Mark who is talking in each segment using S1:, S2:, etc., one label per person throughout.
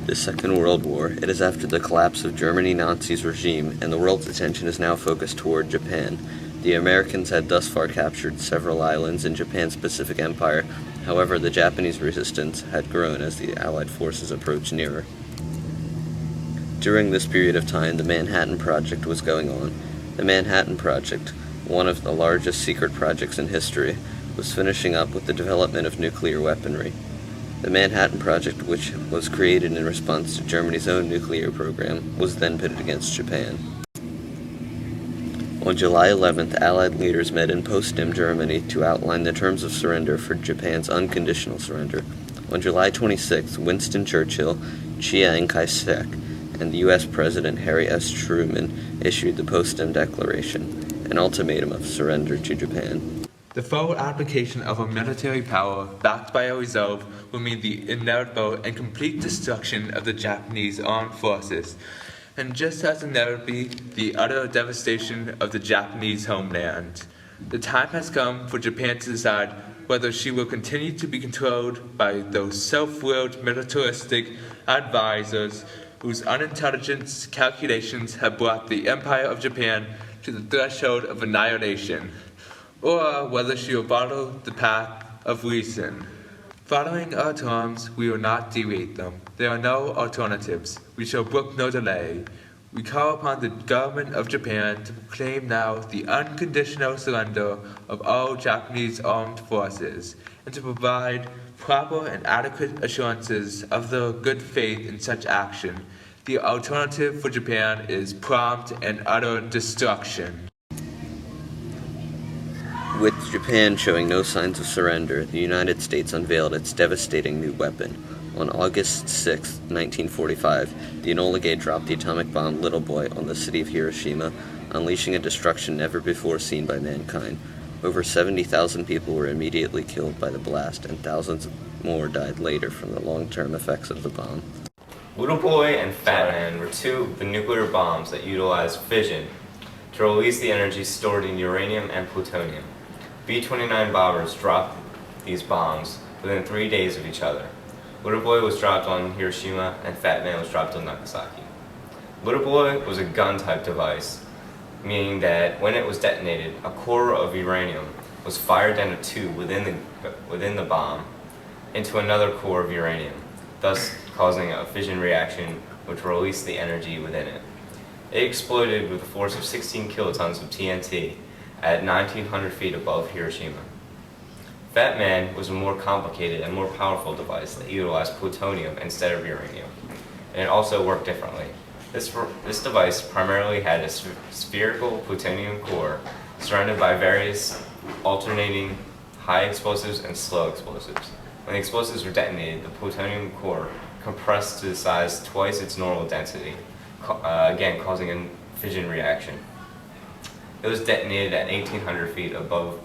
S1: The Second World War, it is after the collapse of Germany Nazi's regime, and the world's attention is now focused toward Japan. The Americans had thus far captured several islands in Japan's Pacific Empire. However, the Japanese resistance had grown as the Allied forces approached nearer. During this period of time, the Manhattan Project was going on. The Manhattan Project, one of the largest secret projects in history, was finishing up with the development of nuclear weaponry. The Manhattan Project, which was created in response to Germany's own nuclear program, was then pitted against Japan. On July 11th, Allied leaders met in Potsdam, Germany, to outline the terms of surrender for Japan's unconditional surrender. On July 26th, Winston Churchill, Chiang Kai-shek, and the U.S. President Harry S. Truman issued the Potsdam Declaration, an ultimatum of surrender to Japan.
S2: The full application of a military power backed by a resolve will mean the inevitable and complete destruction of the Japanese armed forces, and just as inevitably, the utter devastation of the Japanese homeland. The time has come for Japan to decide whether she will continue to be controlled by those self-willed militaristic advisors whose unintelligent calculations have brought the Empire of Japan to the threshold of annihilation, or whether she will follow the path of reason. Following our terms, we will not deviate them. There are no alternatives. We shall brook no delay. We call upon the government of Japan to proclaim now the unconditional surrender of all Japanese armed forces, and to provide proper and adequate assurances of their good faith in such action. The alternative for Japan is prompt and utter destruction.
S1: With Japan showing no signs of surrender, the United States unveiled its devastating new weapon. On August 6, 1945, the Enola Gay dropped the atomic bomb Little Boy on the city of Hiroshima, unleashing a destruction never before seen by mankind. Over 70,000 people were immediately killed by the blast, and thousands more died later from the long-term effects of the bomb.
S3: Little Boy and Fat Man were two of the nuclear bombs that utilized fission to release the energy stored in uranium and plutonium. B-29 bombers dropped these bombs within 3 days of each other. Little Boy was dropped on Hiroshima and Fat Man was dropped on Nagasaki. Little Boy was a gun-type device, meaning that when it was detonated, a core of uranium was fired down a tube within the bomb into another core of uranium, thus causing a fission reaction which released the energy within it. It exploded with a force of 16 kilotons of TNT at 1,900 feet above Hiroshima. Fat Man was a more complicated and more powerful device that utilized plutonium instead of uranium, and it also worked differently. This device primarily had a spherical plutonium core surrounded by various alternating high explosives and slow explosives. When the explosives were detonated, the plutonium core compressed to the size twice its normal density, again causing a fission reaction. It was detonated at 1,800 feet above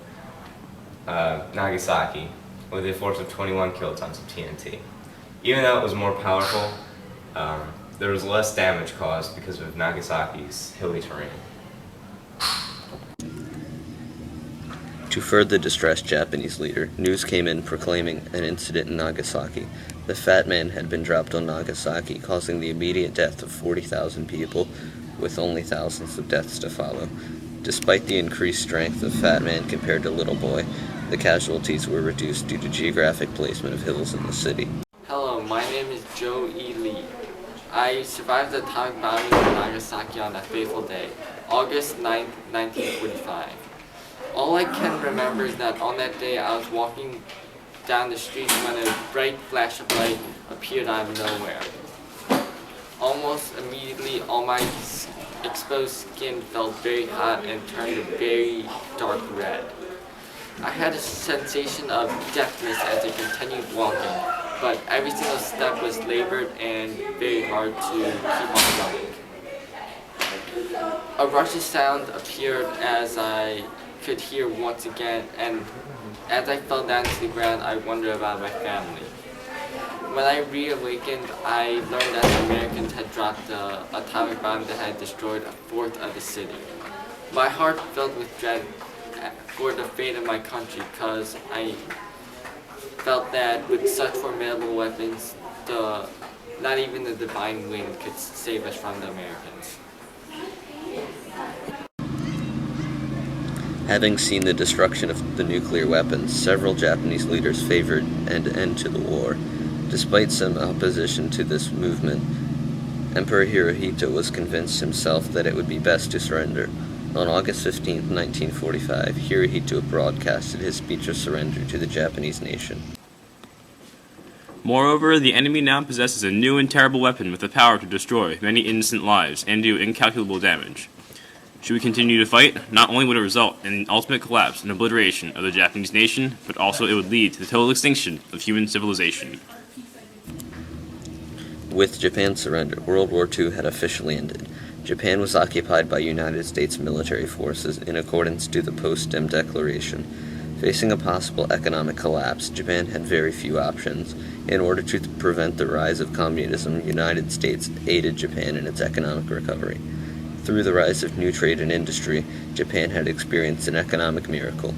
S3: Nagasaki with a force of 21 kilotons of TNT. Even though it was more powerful, there was less damage caused because of Nagasaki's hilly terrain.
S1: To further distress Japanese leader, news came in proclaiming an incident in Nagasaki. The Fat Man had been dropped on Nagasaki, causing the immediate death of 40,000 people, with only thousands of deaths to follow. Despite the increased strength of Fat Man compared to Little Boy, the casualties were reduced due to geographic placement of hills in the city.
S4: Hello, my name is Joe E. Lee. I survived the atomic bombing of Nagasaki on that fateful day, August 9, 1945. All I can remember is that on that day I was walking down the street when a bright flash of light appeared out of nowhere. Almost immediately, all my exposed skin felt very hot and turned a very dark red. I had a sensation of deafness as I continued walking, but every single step was labored and very hard to keep on going. A rushing sound appeared as I could hear once again, and as I fell down to the ground, I wondered about my family. When I reawakened, I learned that the Americans had dropped the atomic bomb that had destroyed a fourth of the city. My heart filled with dread for the fate of my country, because I felt that with such formidable weapons, the not even the divine wind could save us from the Americans.
S1: Having seen the destruction of the nuclear weapons, several Japanese leaders favored an end to the war. Despite some opposition to this movement, Emperor Hirohito was convinced himself that it would be best to surrender. On August 15, 1945, Hirohito broadcasted his speech of surrender to the Japanese nation.
S5: Moreover, the enemy now possesses a new and terrible weapon with the power to destroy many innocent lives and do incalculable damage. Should we continue to fight, not only would it result in the ultimate collapse and obliteration of the Japanese nation, but also it would lead to the total extinction of human civilization.
S1: With Japan's surrender, World War II had officially ended. Japan was occupied by United States military forces in accordance to the Potsdam Declaration. Facing a possible economic collapse, Japan had very few options. In order to prevent the rise of communism, the United States aided Japan in its economic recovery. Through the rise of new trade and industry, Japan had experienced an economic miracle.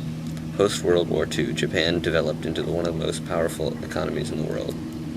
S1: Post-World War II, Japan developed into one of the most powerful economies in the world.